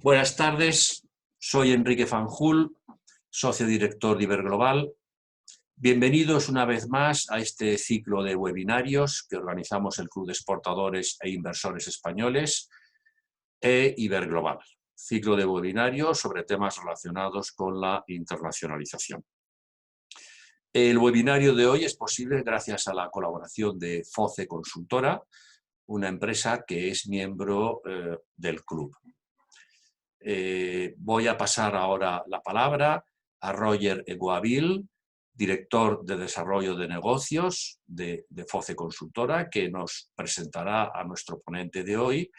Buenas tardes, soy Enrique Fanjul, socio director de Iberglobal. Bienvenidos una vez más a este ciclo de webinarios que organizamos el Club de Exportadores e Inversores Españoles e Iberglobal. Ciclo de webinarios sobre temas relacionados con la internacionalización. El webinario de hoy es posible gracias a la colaboración de Foce Consultora, una empresa que es miembro del club. Voy a pasar ahora la palabra a Roger Eguavil, director de Desarrollo de Negocios de Foce Consultora, que nos presentará a nuestro ponente de hoy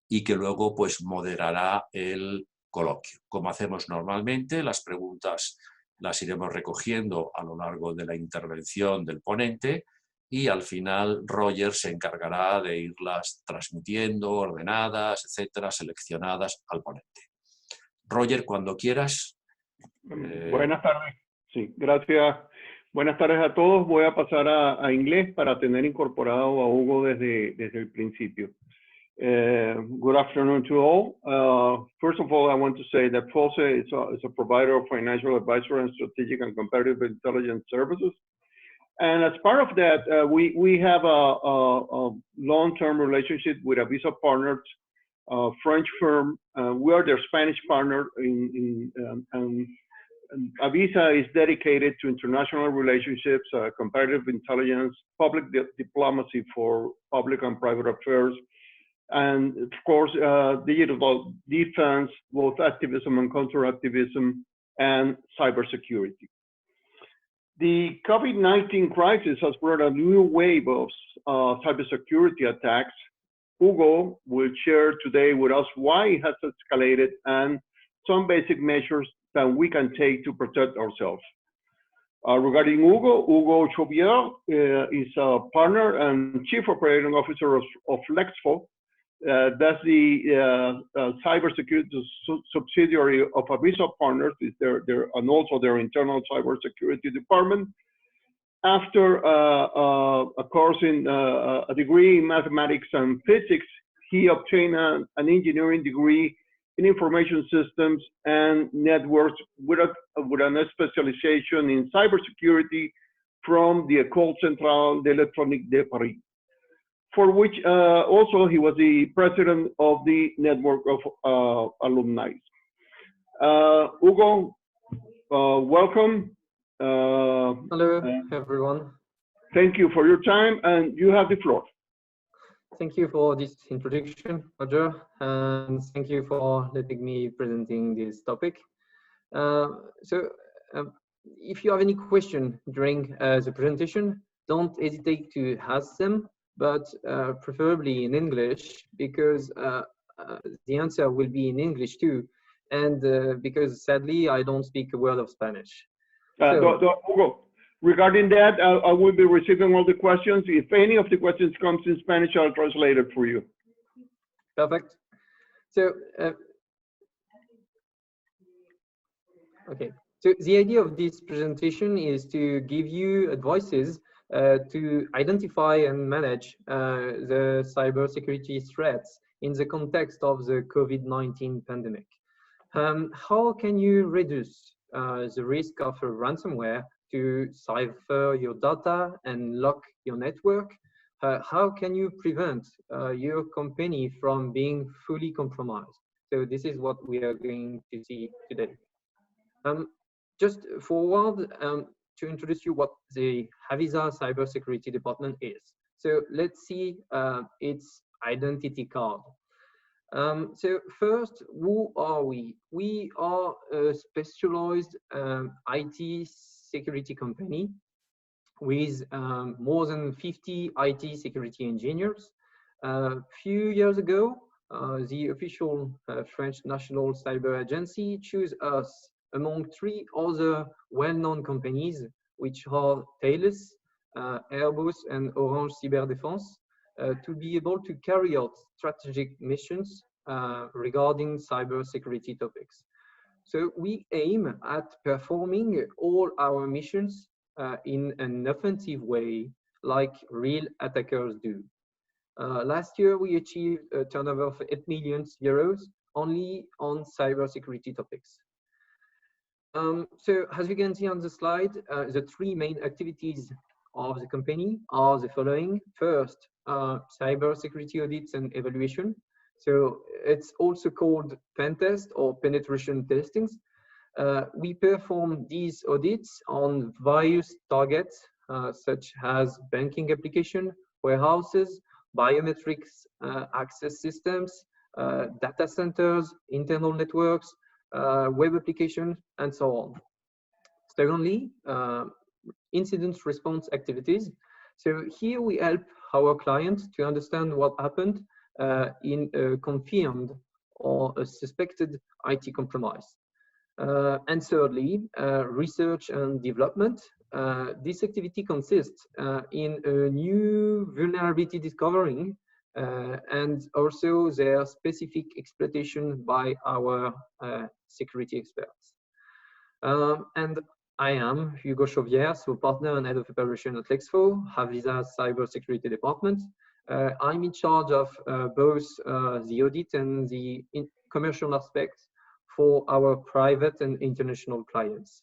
y que luego pues moderará el coloquio. Como hacemos normalmente, las preguntas las iremos recogiendo a lo largo de la intervención del ponente y al final Roger se encargará de irlas transmitiendo, ordenadas, etcétera, seleccionadas al ponente. Roger, cuando quieras. Buenas tardes. Sí, gracias. Buenas tardes a todos. Voy a pasar a inglés para tener incorporado a Hugo desde el principio. Good afternoon to all. First of all, I want to say that Foce is a provider of financial advisory and strategic and competitive intelligence services. And as part of that, we have a long-term relationship with Avisa Partners, a French firm. We are their Spanish partner, and Avisa is dedicated to international relationships, competitive intelligence, public diplomacy for public and private affairs, and of course, digital defense, both activism and counter-activism, and cybersecurity. The COVID-19 crisis has brought a new wave of cybersecurity attacks. Hugo will share today with us why it has escalated and some basic measures that we can take to protect ourselves. Regarding Hugo Chauviere is a partner and chief operating officer of Lexfo. That's the cybersecurity subsidiary of Avisa Partners, and also their internal cybersecurity department. After a course in a degree in mathematics and physics, he obtained an engineering degree in information systems and networks with a specialization in cybersecurity from the École Centrale d'Électronique de Paris, for which also he was the president of the network of alumni. Hugo, welcome. Hello, everyone. Thank you for your time, and you have the floor. Thank you for this introduction, Roger, and thank you for letting me presenting this topic. If you have any question during the presentation, don't hesitate to ask them, but preferably in English, because the answer will be in English too, and because sadly I don't speak a word of Spanish. Hugo, regarding that, I will be receiving all the questions. If any of the questions comes in Spanish, I'll translate it for you. Perfect. So, okay. So the idea of this presentation is to give you advices to identify and manage the cybersecurity threats in the context of the COVID-19 pandemic. How can you reduce the risk of a ransomware to cipher your data and lock your network? How can you prevent your company from being fully compromised? So this is what we are going to see today. Just forward to introduce you what the Avisa Cybersecurity Department is. So let's see its identity card. So first, who are we? We are a specialized IT security company with more than 50 IT security engineers. A few years ago, the official French National Cyber Agency chose us among 3 other well-known companies, which are Thales, Airbus, and Orange Cyberdéfense, to be able to carry out strategic missions regarding cybersecurity topics. So we aim at performing all our missions in an offensive way, like real attackers do. Last year, we achieved a turnover of 8 million euros only on cybersecurity topics. So as you can see on the slide, the three main activities of the company are the following. First, cybersecurity audits and evaluation. So it's also called pen test or penetration testings. We perform these audits on various targets, such as banking application, warehouses, biometrics, access systems, data centers, internal networks, web applications, and so on. Secondly, incident response activities. So here we help our clients to understand what happened in a confirmed or a suspected IT compromise. And thirdly, research and development. This activity consists in a new vulnerability discovering and also their specific exploitation by our security experts. And I am Hugo Chauviere, so partner and head of operation at Lexfo, Avisa's cybersecurity department. I'm in charge of both the audit and the commercial aspects for our private and international clients.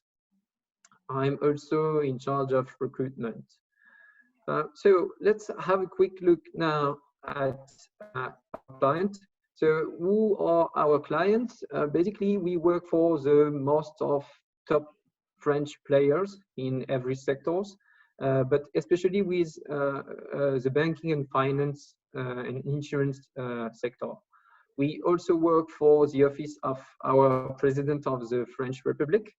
I'm also in charge of recruitment. So let's have a quick look now at our client. So who are our clients? Basically, we work for the most of top French players in every sectors, but especially with the banking and finance and insurance sector. We also work for the office of our President of the French Republic,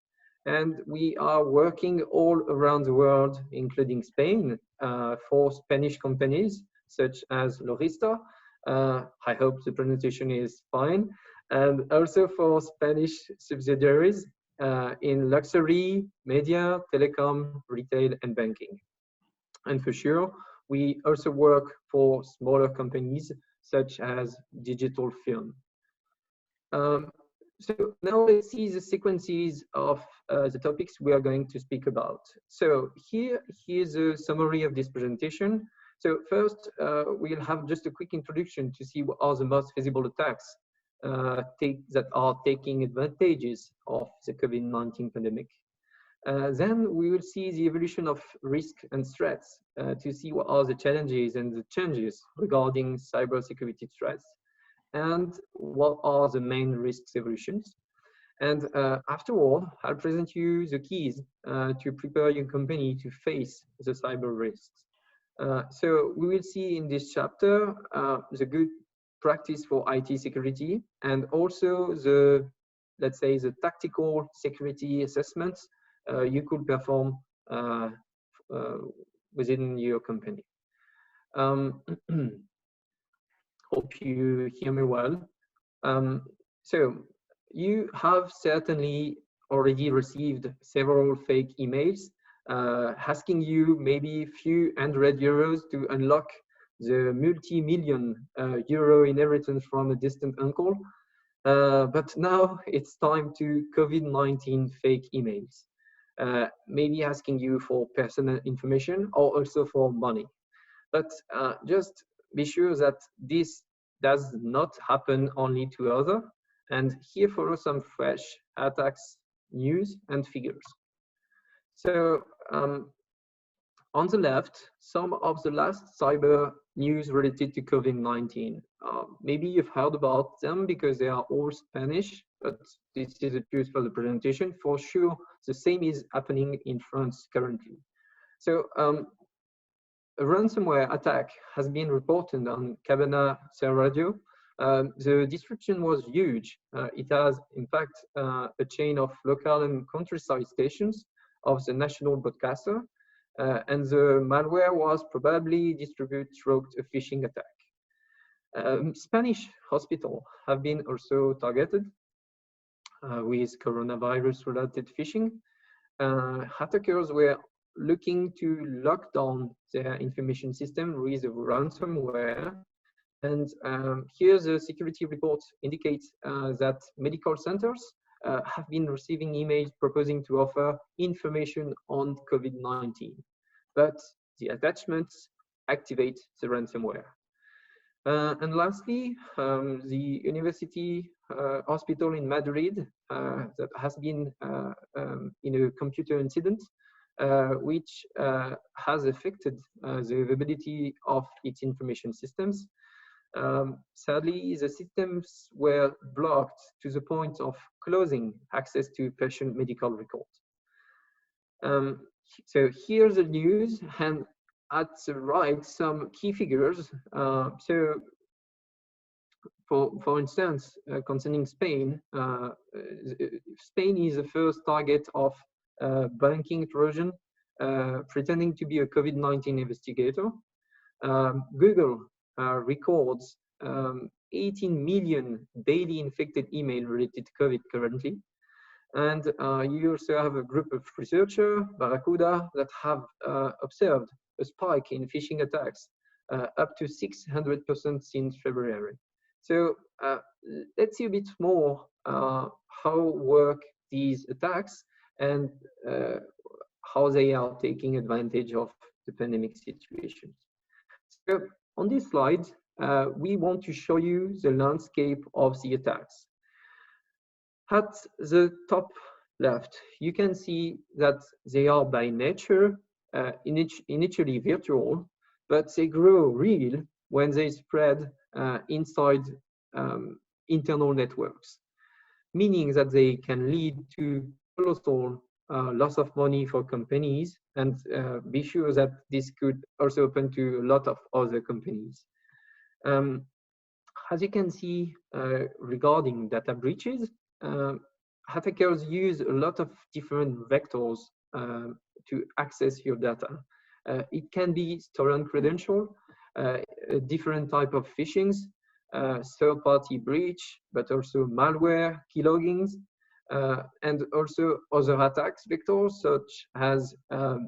and we are working all around the world, including Spain, for Spanish companies such as Logista. I hope the pronunciation is fine, and also for Spanish subsidiaries in luxury, media, telecom, retail, and banking. And for sure, we also work for smaller companies such as digital film. So now let's see the sequences of the topics we are going to speak about. So here's a summary of this presentation. So first, we'll have just a quick introduction to see what are the most visible attacks that are taking advantages of the COVID-19 pandemic. Then we will see the evolution of risk and threats to see what are the challenges and the changes regarding cybersecurity threats and what are the main risks evolutions. And afterward, I'll present you the keys to prepare your company to face the cyber risks. So we will see in this chapter the good practice for IT security and also the, let's say, the tactical security assessments you could perform within your company. Hope you hear me well. So you have certainly already received several fake emails asking you maybe a few €100 to unlock the multi-million euro inheritance from a distant uncle. But now it's time to COVID-19 fake emails. Maybe asking you for personal information or also for money. But just be sure that this does not happen only to others. And here follow some fresh attacks, news, and figures. So on the left, some of the last cyber news related to COVID-19. Maybe you've heard about them because they are all Spanish, but this is a choice for the presentation. For sure, the same is happening in France currently. So a ransomware attack has been reported on Cabana Ser Radio. The description was huge. It has, in fact, a chain of local and countryside stations of the national broadcaster, and the malware was probably distributed through a phishing attack. Spanish hospitals have been also targeted with coronavirus-related phishing. Attackers were looking to lock down their information system with a ransomware. And here the security report indicates that medical centers have been receiving emails proposing to offer information on COVID-19, but the attachments activate the ransomware. And lastly, the university hospital in Madrid that has been in a computer incident, which has affected the availability of its information systems. Sadly, the systems were blocked to the point of closing access to patient medical records. So here's the news, and at the right, some key figures. So, for instance, concerning Spain, Spain is the first target of banking intrusion, pretending to be a COVID-19 investigator. Google records 18 million daily infected email related to COVID currently. And you also have a group of researchers, Barracuda, that have observed a spike in phishing attacks up to 600% since February. So let's see a bit more how work these attacks and how they are taking advantage of the pandemic situation. So on this slide, we want to show you the landscape of the attacks. At the top left, you can see that they are by nature initially virtual, but they grow real when they spread inside internal networks, meaning that they can lead to colossal loss of money for companies, and be sure that this could also open to a lot of other companies. As you can see, regarding data breaches, attackers use a lot of different vectors to access your data. It can be stolen credential, a different type of phishings, third-party breach, but also malware, keyloggings, and also other attacks vectors such as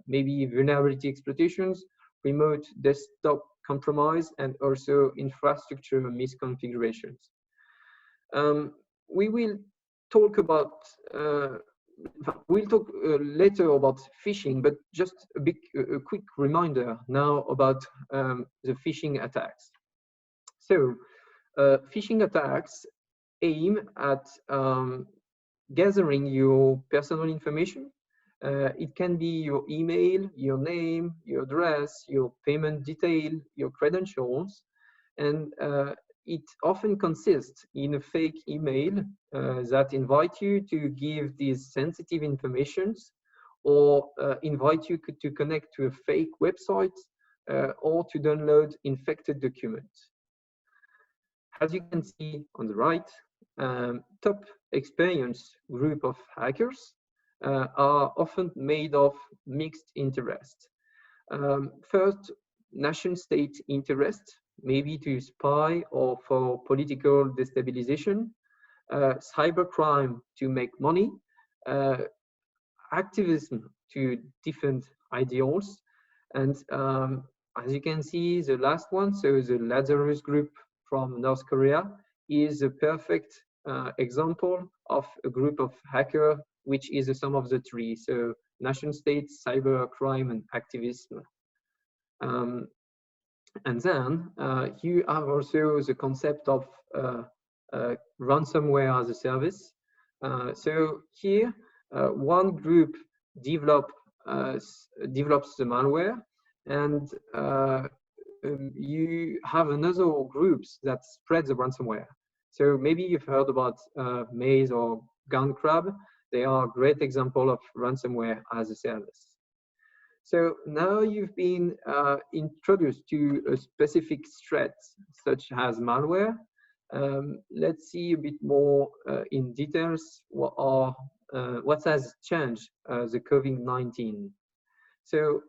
maybe vulnerability exploitations, remote desktop compromise, and also infrastructure misconfigurations. We will talk about later about phishing, but just a quick reminder now about the phishing attacks. So phishing attacks aim at gathering your personal information. It can be your email, your name, your address, your payment detail, your credentials, and it often consists in a fake email that invite you to give these sensitive informations, or invite you to connect to a fake website, or to download infected documents. As you can see on the right, top experienced group of hackers are often made of mixed interests. First, nation-state interest, maybe to spy or for political destabilization, cybercrime to make money, activism to defend ideals, and as you can see, the last one, so the Lazarus group from North Korea, is a perfect example of a group of hackers which is the sum of the three, so nation-state, cybercrime, and activism. And then you have also the concept of ransomware as a service. So here, one group develops the malware, and you have another groups that spread the ransomware. So maybe you've heard about Maze or GunCrab. They are a great example of ransomware as a service. So now you've been introduced to a specific threat, such as malware. Let's see a bit more in details what has changed the COVID-19. So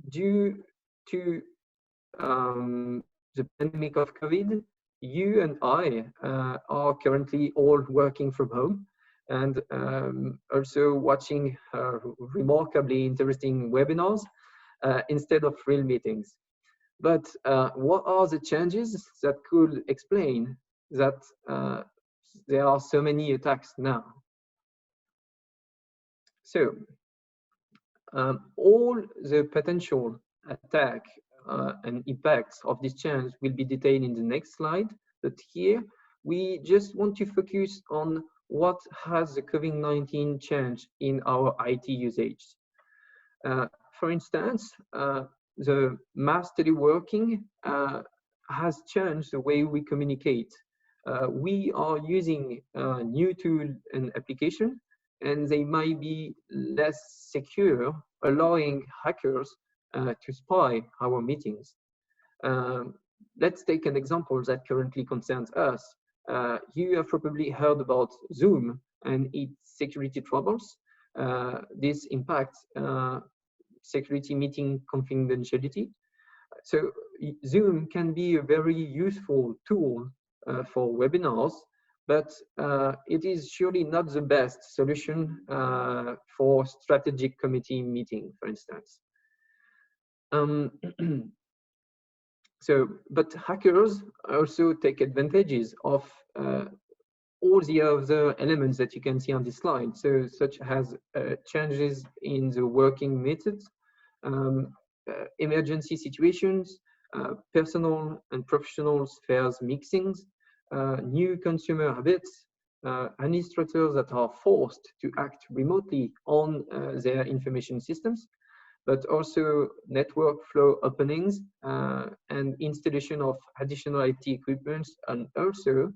due to the pandemic of COVID, you and I are currently all working from home, and also watching remarkably interesting webinars instead of real meetings. But what are the changes that could explain that there are so many attacks now? So all the potential attack and impacts of this change will be detailed in the next slide. But here, we just want to focus on what has the COVID-19 changed in our IT usage. For instance, the mass teleworking has changed the way we communicate. We are using new tool and application, and they might be less secure, allowing hackers to spy our meetings. Let's take an example that currently concerns us. You have probably heard about Zoom and its security troubles. This impacts security meeting confidentiality. So Zoom can be a very useful tool for webinars, but it is surely not the best solution for strategic committee meeting, for instance. But hackers also take advantages of all the other elements that you can see on this slide. So such as changes in the working methods, emergency situations, personal and professional spheres mixings, new consumer habits, administrators that are forced to act remotely on their information systems, but also network flow openings and installation of additional IT equipment, and also,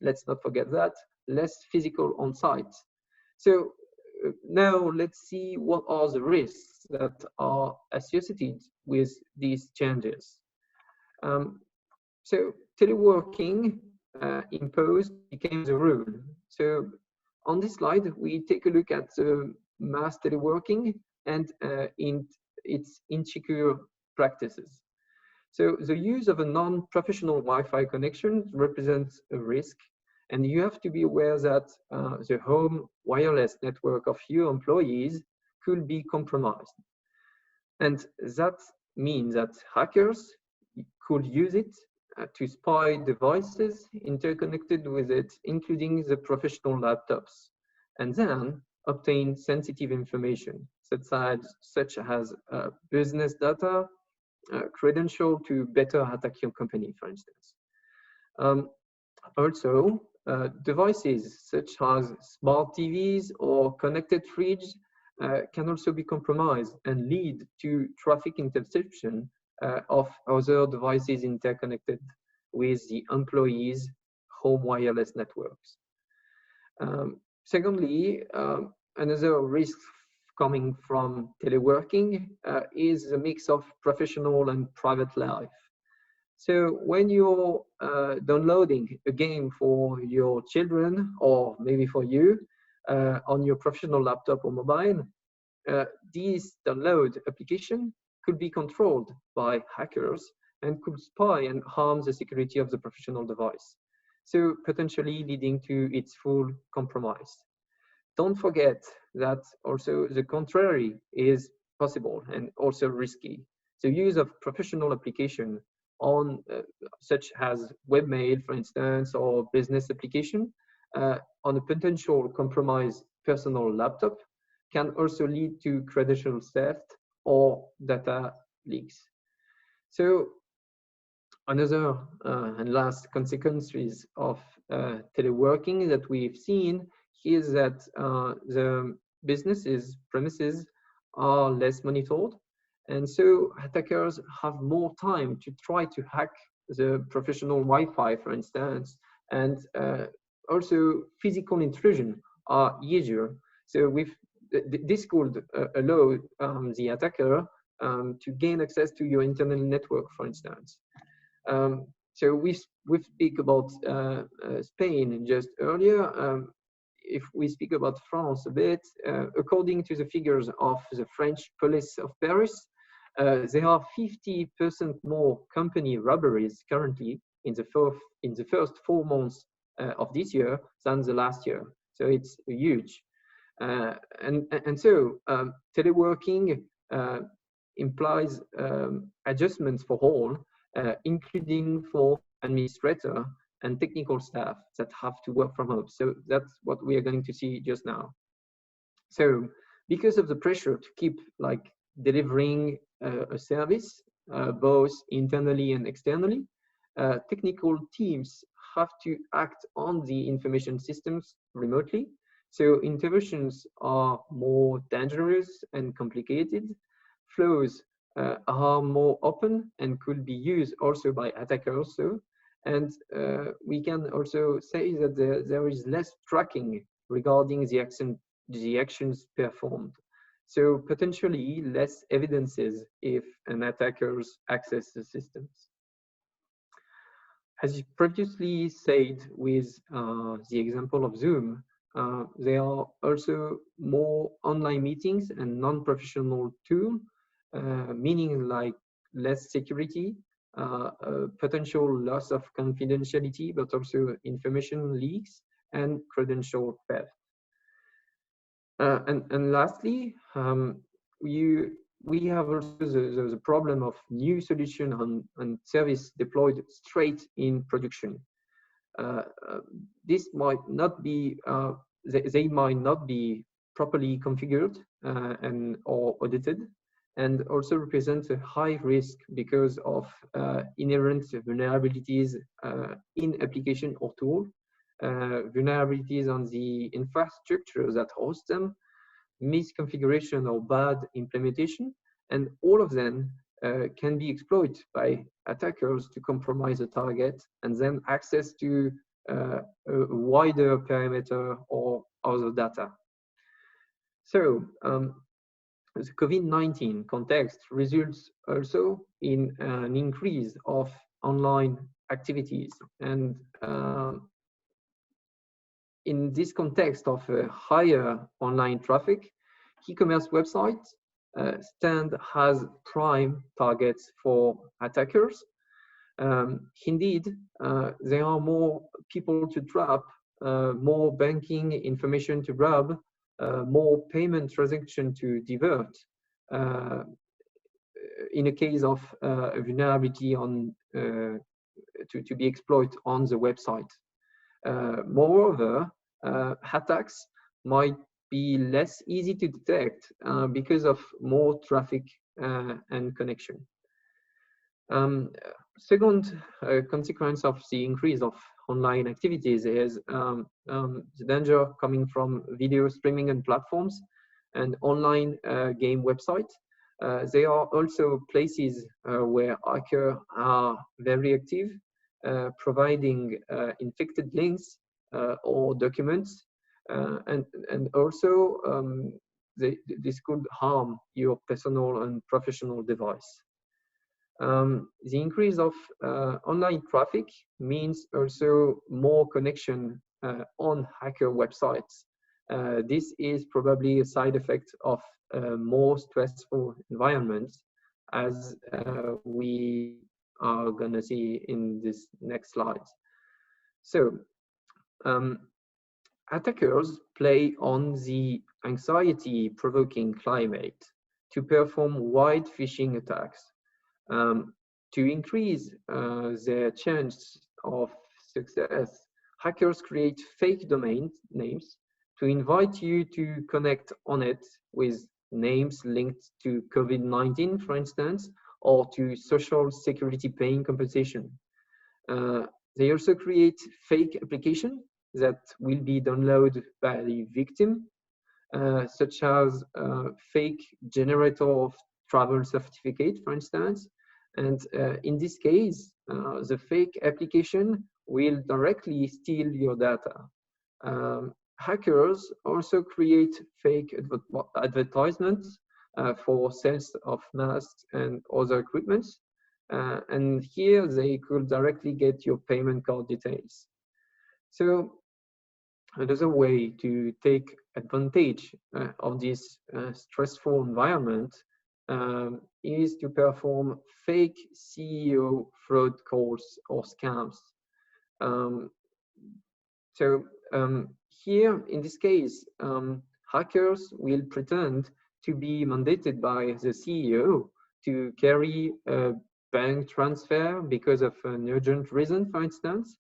let's not forget that, less physical on-site. So now let's see what are the risks that are associated with these changes. So teleworking imposed became the rule. So on this slide, we take a look at mass teleworking and in its insecure practices. So the use of a non-professional Wi-Fi connection represents a risk, and you have to be aware that the home wireless network of your employees could be compromised. And that means that hackers could use it to spy devices interconnected with it, including the professional laptops, and then obtain sensitive information, such as business data, credential to better attack your company, for instance. Also, devices such as smart TVs or connected fridges can also be compromised and lead to traffic interception of other devices interconnected with the employees' home wireless networks. Secondly, another risk coming from teleworking is a mix of professional and private life. So when you're downloading a game for your children, or maybe for you, on your professional laptop or mobile, these download application could be controlled by hackers and could spy and harm the security of the professional device, so potentially leading to its full compromise. Don't forget that also the contrary is possible and also risky. The use of professional application on such as webmail, for instance, or business application on a potential compromised personal laptop can also lead to credential theft or data leaks. So another and last consequences of teleworking that we've seen is that the businesses' premises are less monitored, and so attackers have more time to try to hack the professional Wi-Fi, for instance, and also physical intrusion are easier. So this could allow the attacker to gain access to your internal network, for instance. So we speak about Spain just earlier. If we speak about France a bit, according to the figures of the French police of Paris, there are 50% more company robberies currently in the first 4 months of this year than the last year. So it's huge. And so teleworking implies adjustments for all, including for administrator and technical staff that have to work from home. So that's what we are going to see just now. So because of the pressure to keep delivering a service, both internally and externally. Technical teams have to act on the information systems remotely. So interventions are more dangerous and complicated. Flows are more open and could be used also by attackers. And we can also say that there is less tracking regarding the actions performed. So potentially less evidences if an attackers access the systems. As you previously said with the example of Zoom, there are also more online meetings and non-professional tools, meaning like less security, potential loss of confidentiality, but also information leaks and credential theft. And lastly, we have also the problem of new solution and service deployed straight in production. This might not be, they might not be properly configured or audited, and also represent a high risk because of inherent vulnerabilities in application or tool, vulnerabilities on the infrastructure that hosts them, misconfiguration or bad implementation, and all of them can be exploited by attackers to compromise the target and then access to a wider perimeter or other data. So the COVID-19 context results also in an increase of online activities, and in this context of higher online traffic, e-commerce websites stand as prime targets for attackers. Indeed, there are more people to trap, more banking information to grab, more payment transaction to divert in a case of vulnerability on to be exploited on the website. Moreover, attacks might be less easy to detect because of more traffic and connection. Second consequence of the increase of online activities is the danger coming from video streaming and platforms and online game websites. They are also places where hackers are very active, providing infected links or documents, and also this could harm your personal and professional device. The increase of online traffic means also more connection on hacker websites. This is probably a side effect of more stressful environments, as we are going to see in this next slide. So attackers play on the anxiety-provoking climate to perform wide phishing attacks. To increase their chance of success, hackers create fake domain names to invite you to connect on it with names linked to COVID-19, for instance, or to social security paying compensation. They also create fake applications that will be downloaded by the victim, such as fake generator of travel certificate, for instance. And in this case, the fake application will directly steal your data. Hackers also create fake advertisements for sales of masks and other equipment. And here they could directly get your payment card details. So another way to take advantage of this stressful environment is to perform fake CEO fraud calls or scams. Here, in this case, hackers will pretend to be mandated by the CEO to carry a bank transfer because of an urgent reason, for instance,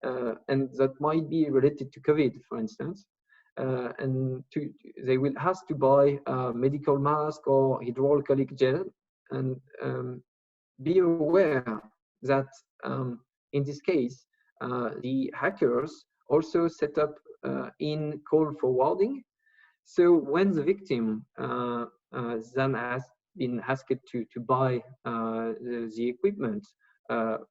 and that might be related to COVID, for instance. And they will have to buy a medical mask or hydroalcoholic gel, and be aware that in this case, the hackers also set up in call forwarding. So when the victim then has been asked to buy the equipment,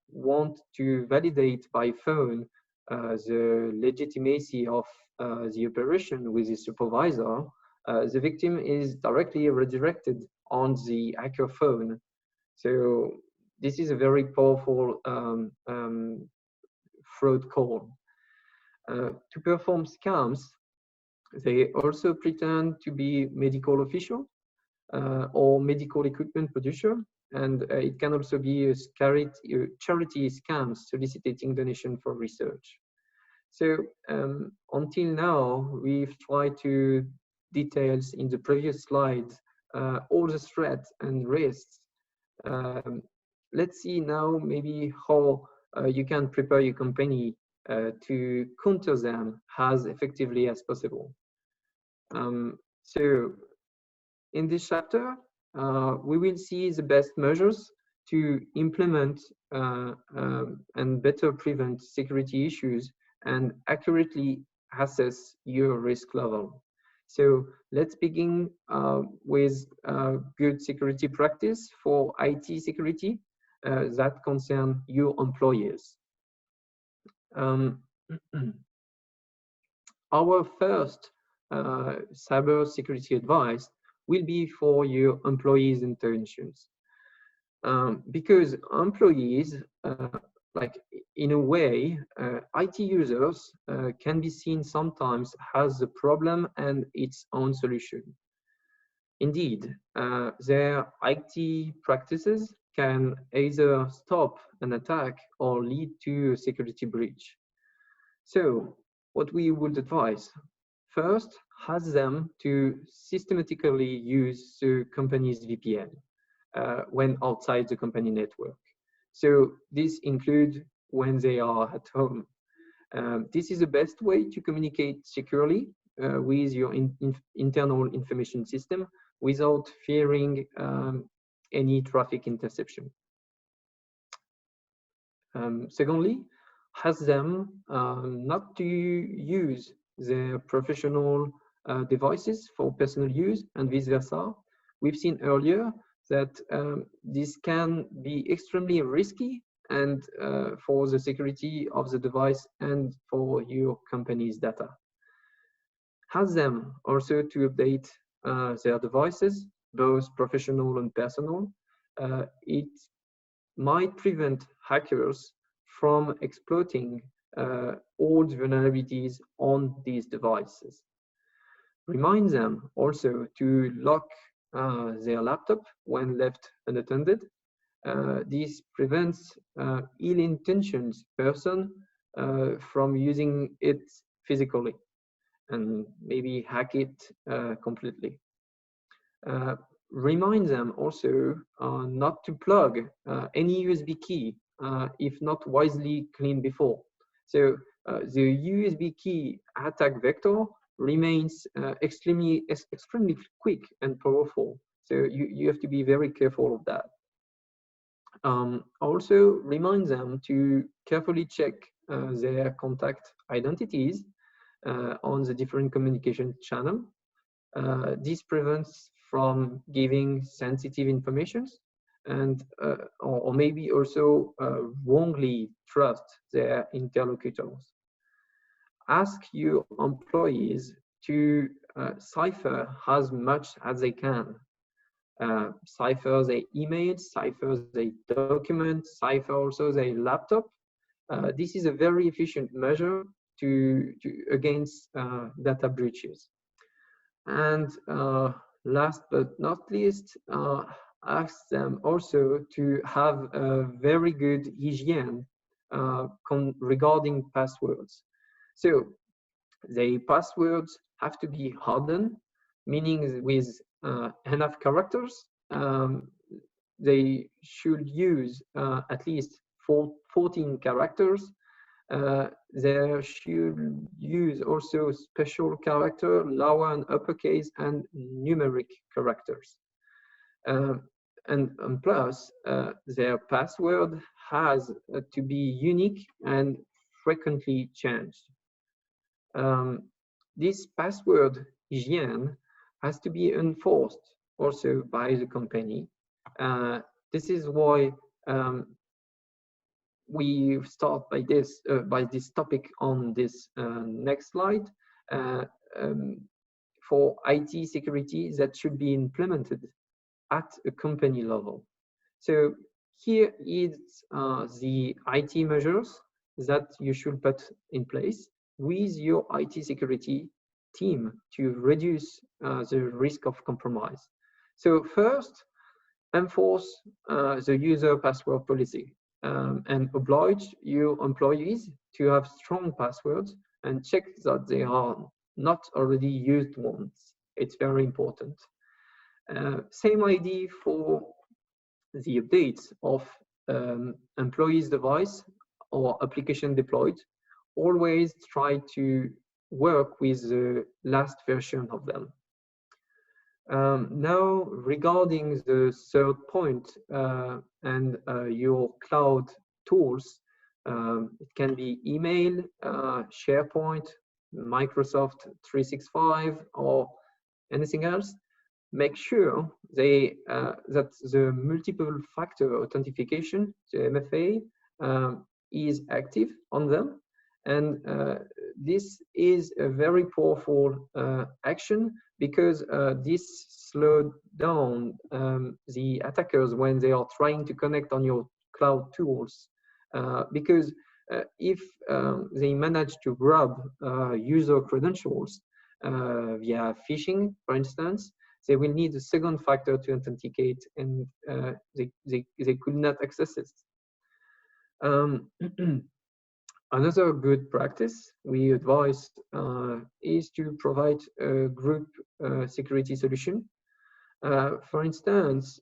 want to validate by phone the legitimacy of the operation with the supervisor, the victim is directly redirected on the hacker phone. So this is a very powerful fraud call. To perform scams, they also pretend to be medical official or medical equipment producer, and it can also be a charity scams soliciting donation for research. So until now, we've tried to details in the previous slides all the threats and risks. Let's see now maybe how you can prepare your company to counter them as effectively as possible. So in this chapter, we will see the best measures to implement and better prevent security issues and accurately assess your risk level. So let's begin with good security practice for IT security that concern your employees. Our first cybersecurity advice will be for your employees' intentions. Because employees, like in a way, IT users can be seen sometimes as a problem and its own solution. Indeed, their IT practices can either stop an attack or lead to a security breach. So what we would advise, first, ask them to systematically use the company's VPN when outside the company network. So this includes when they are at home. This is the best way to communicate securely with your internal information system without fearing any traffic interception. Secondly, ask them not to use their professional devices for personal use and vice versa. We've seen earlier that this can be extremely risky and for the security of the device and for your company's data. Ask them also to update their devices, both professional and personal. It might prevent hackers from exploiting old vulnerabilities on these devices. Remind them also to lock their laptop when left unattended. This prevents ill-intentioned person from using it physically and maybe hack it completely. Remind them also not to plug any USB key if not wisely cleaned before. So the USB key attack vector remains extremely quick and powerful. So you have to be very careful of that. Also remind them to carefully check their contact identities on the different communication channel. This prevents from giving sensitive information and or maybe also wrongly trust their interlocutors. Ask your employees to cipher as much as they can. Cipher their emails, cipher their documents, cipher also their laptop. This is a very efficient measure against data breaches. And last but not least, ask them also to have a very good hygiene regarding passwords. So the passwords have to be hardened, meaning with enough characters. They should use at least 14 characters. They should use also special character, lower and uppercase, and numeric characters. and plus, their password has to be unique and frequently changed. This password hygiene has to be enforced also by the company. This is why we start by this topic on this next slide. For IT security that should be implemented at a company level. So here is the IT measures that you should put in place with your IT security team to reduce the risk of compromise. So first, enforce the user password policy and oblige your employees to have strong passwords and check that they are not already used ones. It's very important. Same idea for the updates of employees' device or application deployed. Always try to work with the last version of them. Now, regarding the third point and your cloud tools, it can be email, SharePoint, Microsoft 365, or anything else. Make sure that the multiple factor authentication, the MFA, is active on them. And this is a very powerful action because this slowed down the attackers when they are trying to connect on your cloud tools. Because if they manage to grab user credentials via phishing, for instance, they will need a second factor to authenticate, and they could not access it. Another good practice we advise is to provide a group security solution. For instance,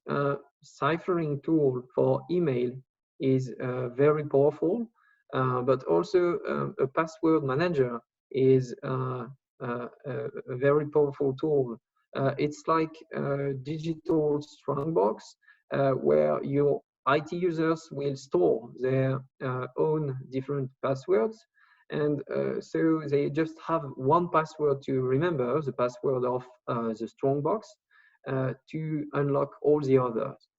ciphering tool for email is very powerful, but also a password manager is a very powerful tool. It's like a digital strongbox where your IT users will store their own different passwords, and so they just have one password to remember, the password of the strongbox, to unlock all the others.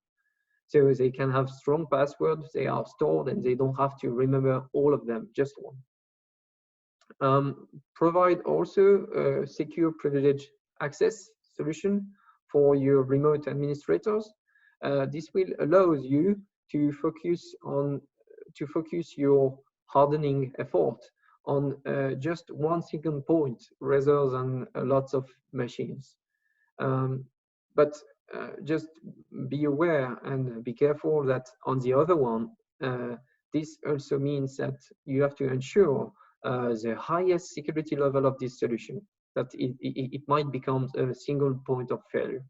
So they can have strong passwords, they are stored, and they don't have to remember all of them, just one. Provide also a secure privilege access solution for your remote administrators. This will allow you to focus your hardening effort on just one single point rather than lots of machines. But just be aware and be careful that on the other one, this also means that you have to ensure the highest security level of this solution, that it might become a single point of failure.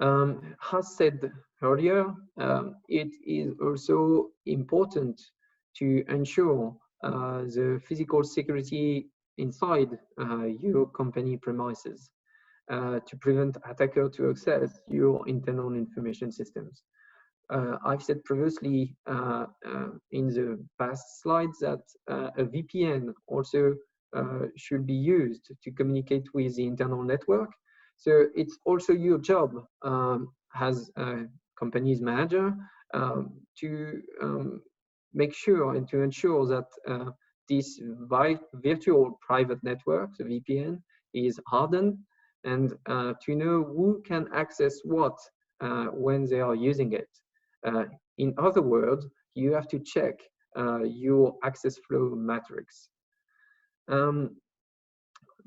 As said earlier, it is also important to ensure the physical security inside your company premises to prevent attackers to access your internal information systems. I've said previously in the past slides that a VPN also should be used to communicate with the internal network. So it's also your job as a company's manager to make sure and to ensure that this virtual private network, the VPN, is hardened, and to know who can access what when they are using it. In other words, you have to check your access flow matrix.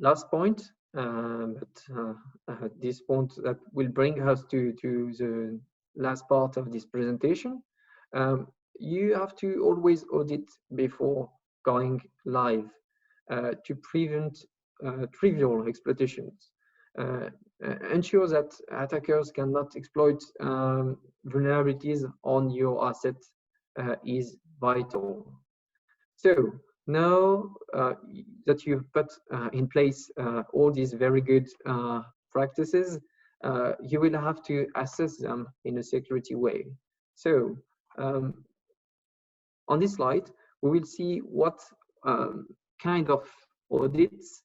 Last point, but this point that will bring us to the last part of this presentation. You have to always audit before going live to prevent trivial exploitations. Ensure that attackers cannot exploit vulnerabilities on your asset is vital. So now that you've put in place all these very good practices, you will have to assess them in a security way. So on this slide, we will see what kind of audits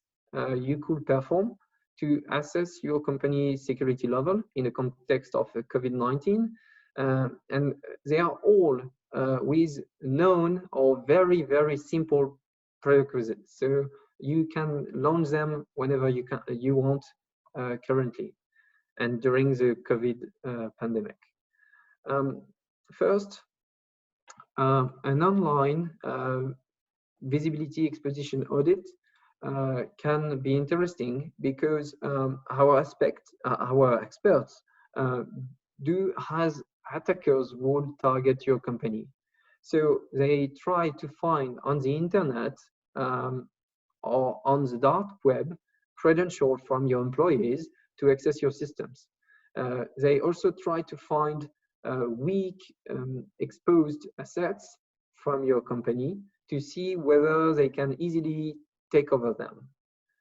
you could perform to assess your company's security level in the context of COVID-19. And they are all with known or very, very simple prerequisites. So you can launch them whenever you want currently and during the COVID pandemic. First, an online visibility exposition audit can be interesting because our experts do has attackers would target your company. So they try to find on the internet or on the dark web credentials from your employees to access your systems. They also try to find weak exposed assets from your company to see whether they can easily take over them.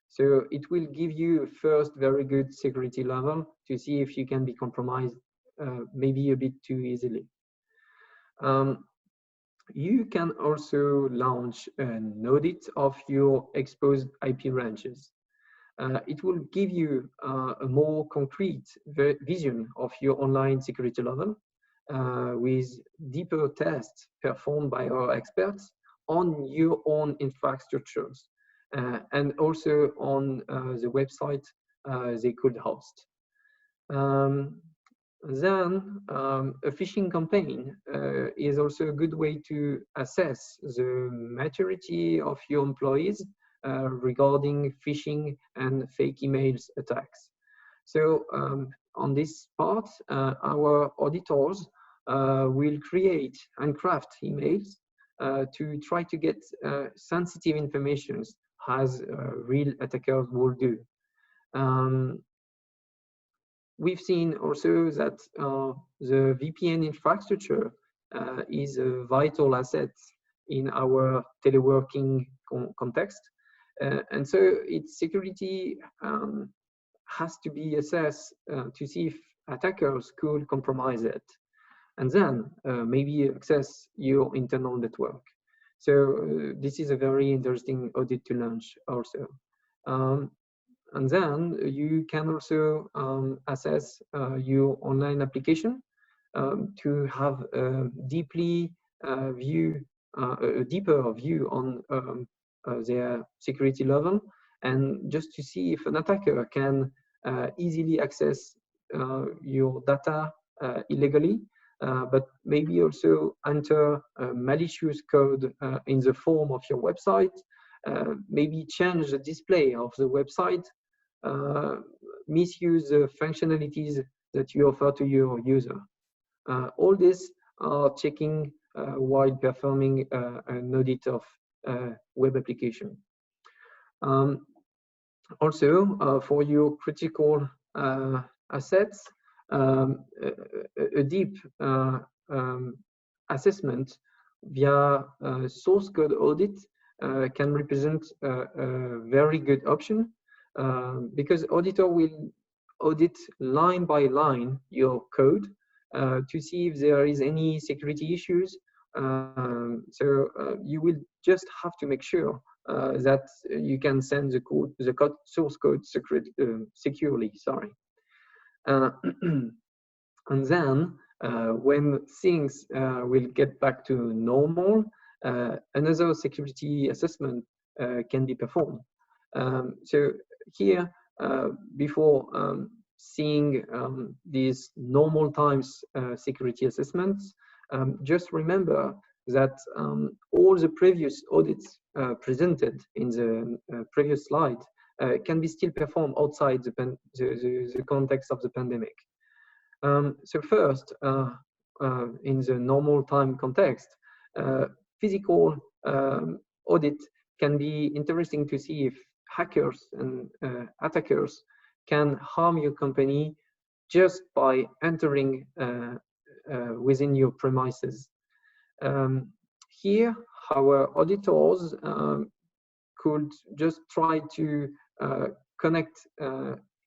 So it will give you a first very good security level to see if you can be compromised maybe a bit too easily. You can also launch an audit of your exposed IP ranges. It will give you a more concrete vision of your online security level with deeper tests performed by our experts on your own infrastructures and also on the website they could host. Then a phishing campaign is also a good way to assess the maturity of your employees regarding phishing and fake emails attacks. So on this part, our auditors will create and craft emails to try to get sensitive information as real attackers will do. We've seen also that the VPN infrastructure is a vital asset in our teleworking context. And so its security has to be assessed to see if attackers could compromise it. And then maybe access your internal network. So this is a very interesting audit to launch also. And then you can also assess your online application to have a deeper view on their security level, and just to see if an attacker can easily access your data illegally, but maybe also enter malicious code in the form of your website, maybe change the display of the website, misuse the functionalities that you offer to your user. All this are checking while performing an audit of web application. Also, for your critical assets, a deep assessment via source code audit can represent a very good option because auditor will audit line by line your code to see if there is any security issues. So you will just have to make sure that you can send the source code securely. Sorry. And then when things will get back to normal, another security assessment can be performed. So here, before seeing these normal times security assessments, just remember that all the previous audits presented in the previous slide can be still performed outside the context of the pandemic. So first, in the normal time context, physical audit can be interesting to see if hackers and attackers can harm your company just by entering within your premises. Here, our auditors could just try to connect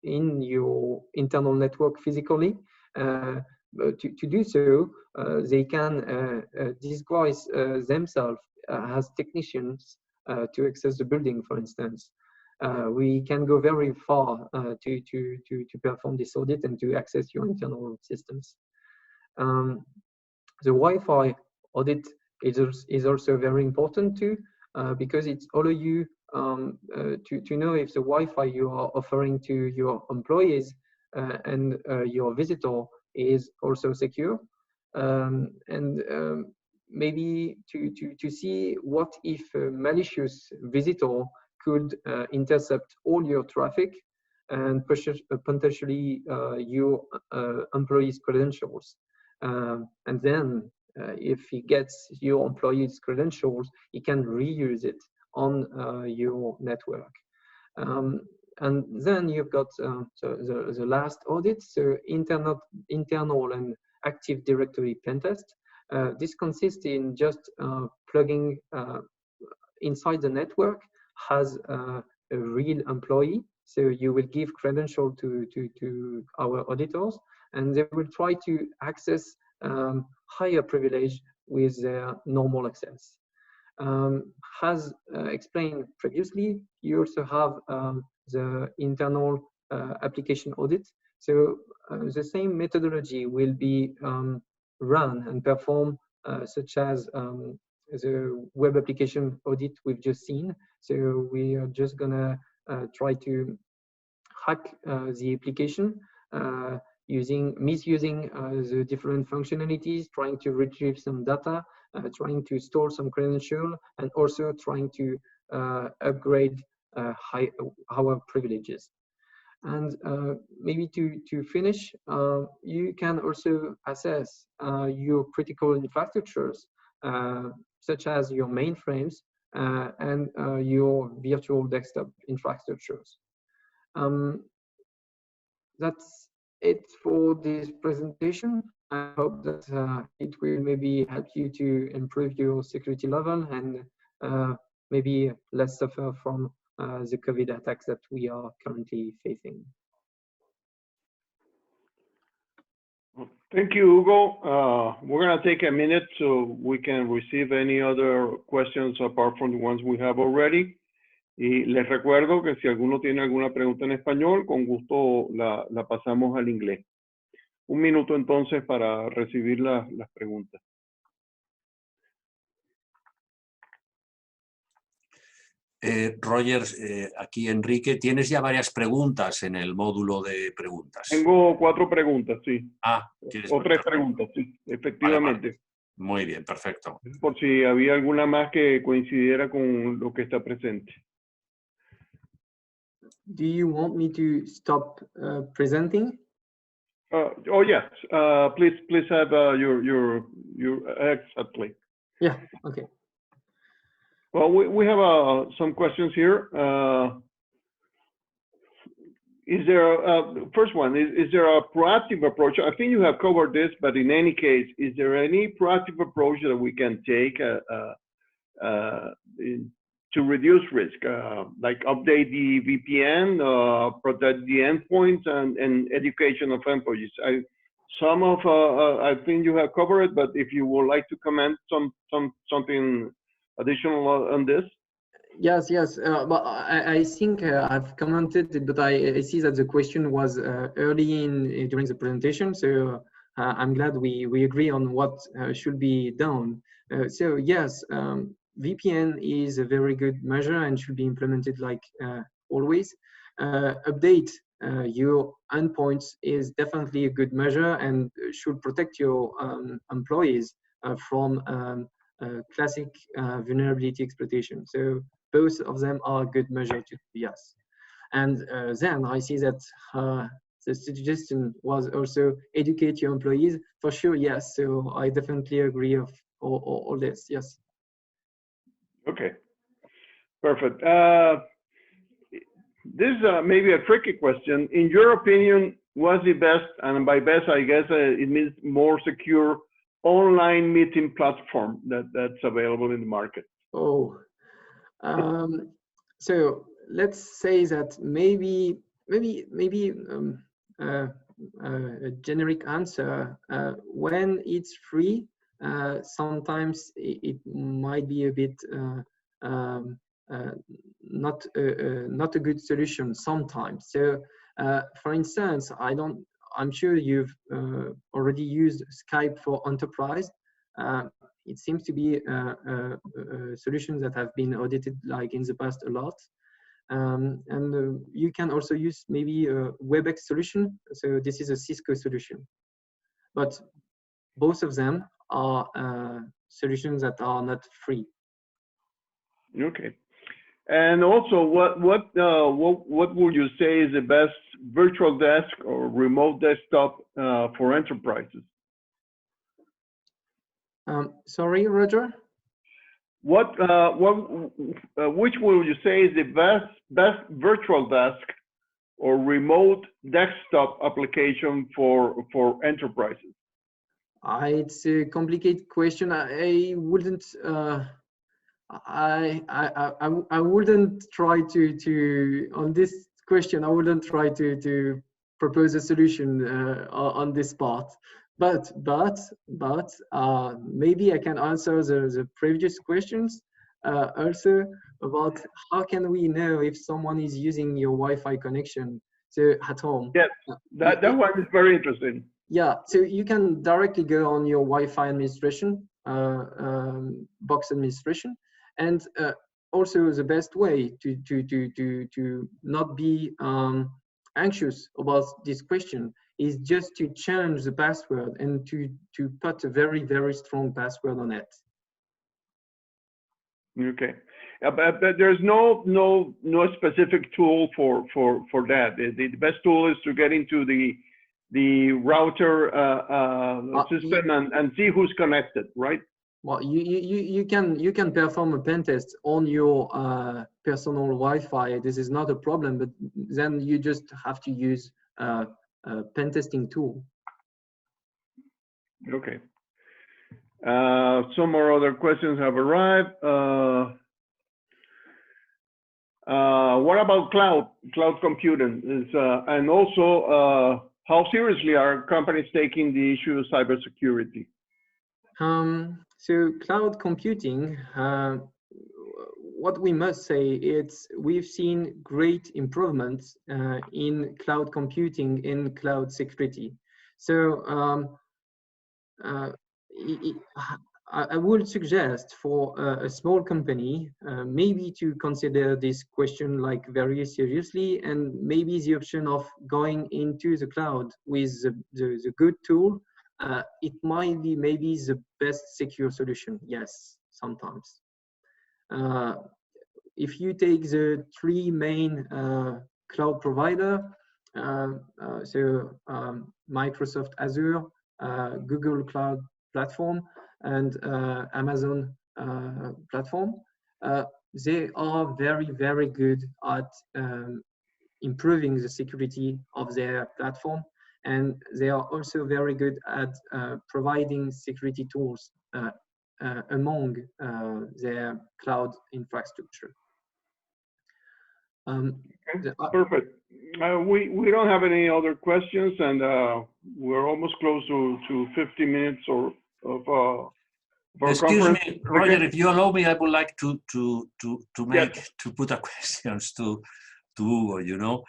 in your internal network physically. To do so, they can disguise themselves as technicians to access the building, for instance. We can go very far to perform this audit and to access your internal systems. The Wi-Fi audit is also very important too, because it allows you to know if the Wi-Fi you are offering to your employees and your visitor is also secure, and maybe to see what if a malicious visitor could intercept all your traffic and potentially your employees' credentials. And then if he gets your employees' credentials, he can reuse it on your network. And then you've got the last audit, so internal and Active Directory pen test. This consists in just plugging inside the network has a real employee. So you will give credential to our auditors, and they will try to access higher privilege with their normal access. As explained previously, you also have the internal application audit. So the same methodology will be run and performed, such as the web application audit we've just seen. So we are just gonna try to hack the application misusing the different functionalities, trying to retrieve some data, trying to store some credential, and also trying to upgrade our privileges. And maybe to finish, you can also assess your critical infrastructures, such as your mainframes and your virtual desktop infrastructures. That's it for this presentation. I hope that it will maybe help you to improve your security level and maybe less suffer from the COVID attacks that we are currently facing. Thank you, Hugo. We're going to take a minute so we can receive any other questions apart from the ones we have already. Y les recuerdo que si alguno tiene alguna pregunta en español, con gusto la pasamos al inglés. Un minuto entonces para recibir las preguntas. Roger, aquí Enrique, tienes ya varias preguntas en el módulo de preguntas. Tengo 4 preguntas, sí. ¿Tienes o 3 preguntas, sí, efectivamente. Vale. Muy bien, perfecto. Por si había alguna más que coincidiera con lo que está presente. Do you want me to stop presenting? Oh yes, please have your exactly. Yeah. Okay. Well, we have some questions here. Is there first one? Is there a proactive approach? I think you have covered this, but in any case, is there any proactive approach that we can take to reduce risk, like update the VPN, protect the endpoints, and education of employees? I think you have covered it, but if you would like to comment something additional on this? Yes. But I think I've commented it, but I see that the question was early during the presentation, so I'm glad we agree on what should be done. So yes, VPN is a very good measure and should be implemented like always. Update your endpoints is definitely a good measure and should protect your employees from classic vulnerability exploitation. So both of them are a good measure to yes. And then I see that the suggestion was also educate your employees. For sure, yes. So I definitely agree of all this, yes. Okay, perfect. This is maybe a tricky question. In your opinion, what's the best, and by best, I guess it means more secure online meeting platform that's available in the market? So let's say that maybe maybe a generic answer. When it's free, sometimes it might be a bit not a good solution sometimes. So, for instance, I'm sure you've already used Skype for Enterprise. It seems to be solutions that have been audited like in the past a lot. And you can also use maybe a WebEx solution. So this is a Cisco solution. But both of them are solutions that are not free. Okay. And also, what would you say is the best virtual desk or remote desktop for enterprises? Sorry, Roger. Which will you say is the best virtual desk or remote desktop application for enterprises? It's a complicated question. I wouldn't. I wouldn't try to on this question. I wouldn't try to propose a solution on this part. But maybe I can answer the previous questions also about how can we know if someone is using your Wi-Fi connection at home. Yes, that one is very interesting. Yeah, so you can directly go on your Wi-Fi administration, box administration, and also the best way to not be anxious about this question is just to change the password and to put a very strong password on it. Okay, but there's no specific tool for that. The best tool is to get into the router system and see who's connected, right? Well, you can perform a pen test on your personal Wi-Fi. This is not a problem, but then you just have to use a pen testing tool. Okay. Some more other questions have arrived. What about cloud computing? And also, how seriously are companies taking the issue of cybersecurity? So cloud computing, what we must say is we've seen great improvements in cloud computing in cloud security. So I would suggest for a small company maybe to consider this question like very seriously, and maybe the option of going into the cloud with the good tool. It might be maybe the best secure solution. Yes, sometimes. If you take the three main cloud provider, Microsoft Azure, Google Cloud Platform, and Amazon Platform, they are very good at improving the security of their platform. And they are also very good at providing security tools among their cloud infrastructure. Perfect. We don't have any other questions, and we're almost close to 50 minutes of our Excuse conference. me, Roger, if you allow me, I would like to put a questions to Hugo, you know.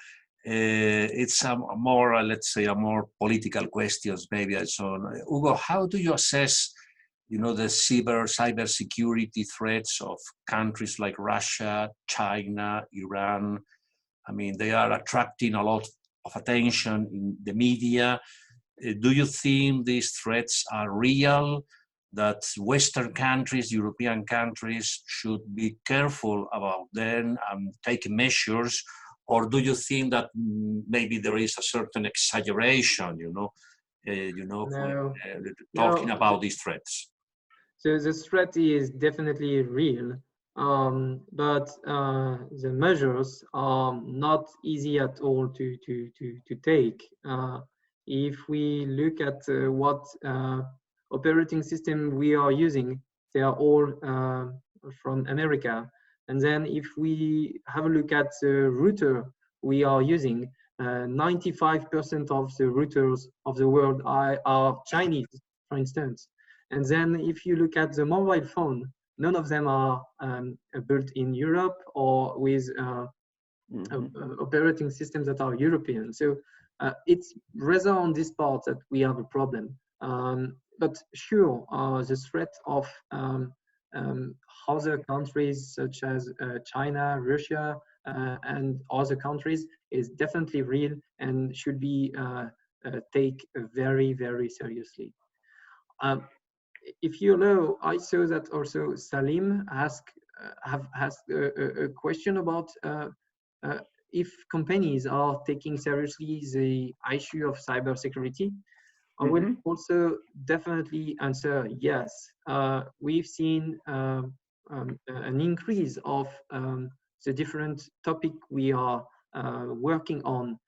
It's a more, let's say, a more political questions, maybe and so on. Hugo, how do you assess, you know, the cybersecurity threats of countries like Russia, China, Iran? I mean, they are attracting a lot of attention in the media. Do you think these threats are real, that Western countries, European countries should be careful about them and take measures? Or do you think that maybe there is a certain exaggeration, talking about these threats? So the threat is definitely real, but the measures are not easy at all to take. If we look at what operating system we are using, they are all from America. And then if we have a look at the router we are using, 95% of the routers of the world are Chinese, for instance. And then if you look at the mobile phone, none of them are built in Europe or with operating systems that are European. So it's rather on this part that we have a problem. But sure, the threat of other countries such as China, Russia, and other countries is definitely real and should be taken very, very seriously. If you allow, I saw that also Salim have asked a question about if companies are taking seriously the issue of cybersecurity. I will also definitely answer yes. We've seen an increase of the different topic we are working on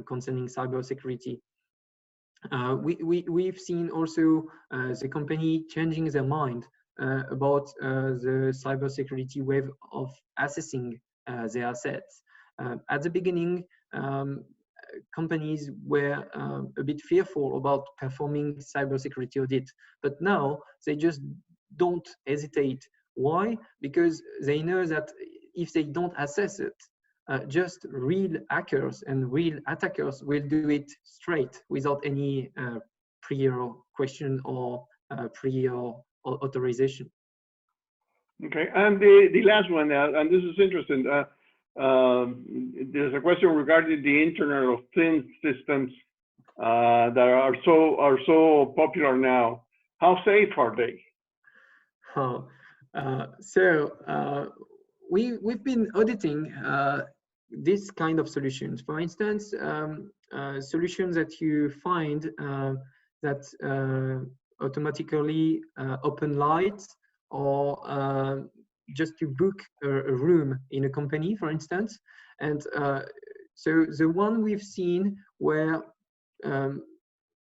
concerning cybersecurity. We've seen also the company changing their mind about the cybersecurity way of assessing their assets. At the beginning, companies were a bit fearful about performing cybersecurity audit, but now they just don't hesitate. Why? Because they know that if they don't assess it, just real hackers and real attackers will do it straight without any prior question or prior authorization. Okay, and the last one, and this is interesting. There's a question regarding the Internet of Things systems that are so popular now. How safe are they? We've been auditing this kind of solutions. For instance, solutions that you find that automatically open lights or just to book a room in a company, for instance. And so the one we've seen were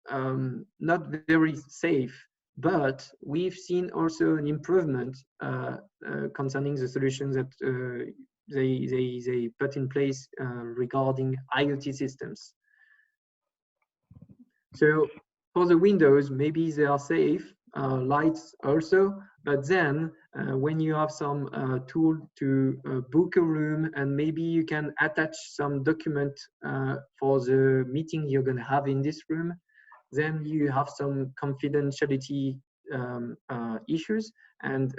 not very safe, but we've seen also an improvement concerning the solutions that they put in place regarding IoT systems. So for the windows, maybe they are safe, lights also, but then when you have some tool to book a room and maybe you can attach some document for the meeting you're going to have in this room, then you have some confidentiality issues and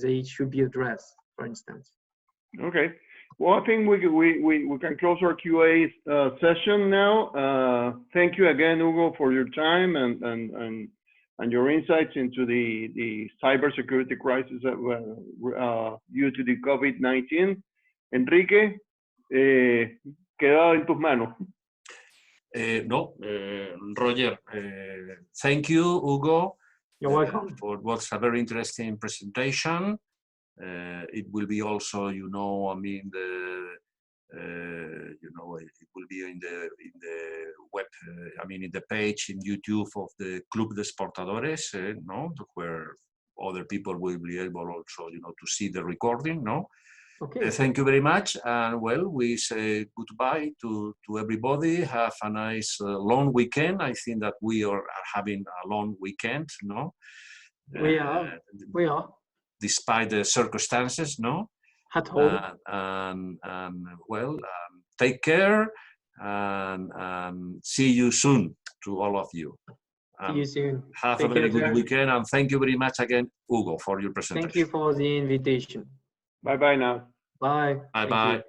they should be addressed, for instance. Okay. Well, I think we can close our QA session now. Thank you again, Hugo, for your time and your insights into the cybersecurity crisis due to the COVID-19. Enrique, queda en tus manos. Roger, thank you, Hugo. You're welcome. For what's a very interesting presentation. It will be also, it will be in the web, in the page in YouTube of the Club de Exportadores, where other people will be able also, to see the recording, Okay. Thank you very much, and well, we say goodbye to everybody. Have a nice long weekend. I think that we are having a long weekend, We are. Despite the circumstances, At home. And well, take care and see you soon to all of you. See you soon. Have a very good weekend, and thank you very much again, Hugo, for your presentation. Thank you for the invitation. Bye-bye now. Bye. Bye-bye.